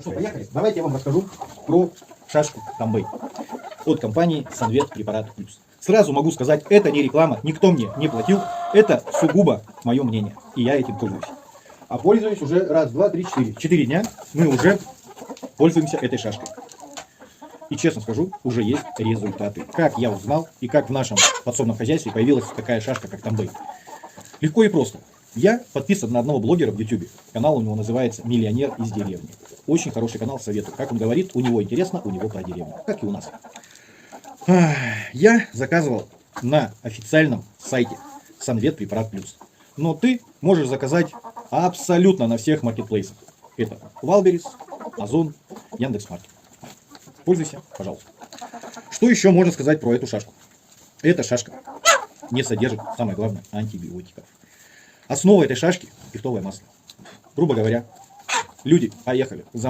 Ну что, поехали. Давайте я вам расскажу про шашку Тамбэй от компании Санвет Препарат Плюс. Сразу могу сказать, это не реклама, никто мне не платил, это сугубо мое мнение, и я этим пользуюсь. А пользуюсь уже раз, два, три, четыре. 4 дня мы уже пользуемся этой шашкой. И честно скажу, уже есть результаты. Как я узнал и как в нашем подсобном хозяйстве появилась такая шашка, как Тамбэй. Легко и просто. Я подписан на одного блогера в YouTube. Канал у него называется «Миллионер из деревни». Очень хороший канал, советую. Как он говорит, у него интересно, у него про деревню. Как и у нас. Я заказывал на официальном сайте Санвет Препарат Плюс. Но ты можешь заказать абсолютно на всех маркетплейсах. Это Валберис, Озон, Яндекс.Маркет. Пользуйся, пожалуйста. Что еще можно сказать про эту шашку? Эта шашка не содержит, самое главное, антибиотиков. Основа этой шашки – пихтовое масло. Грубо говоря, люди поехали за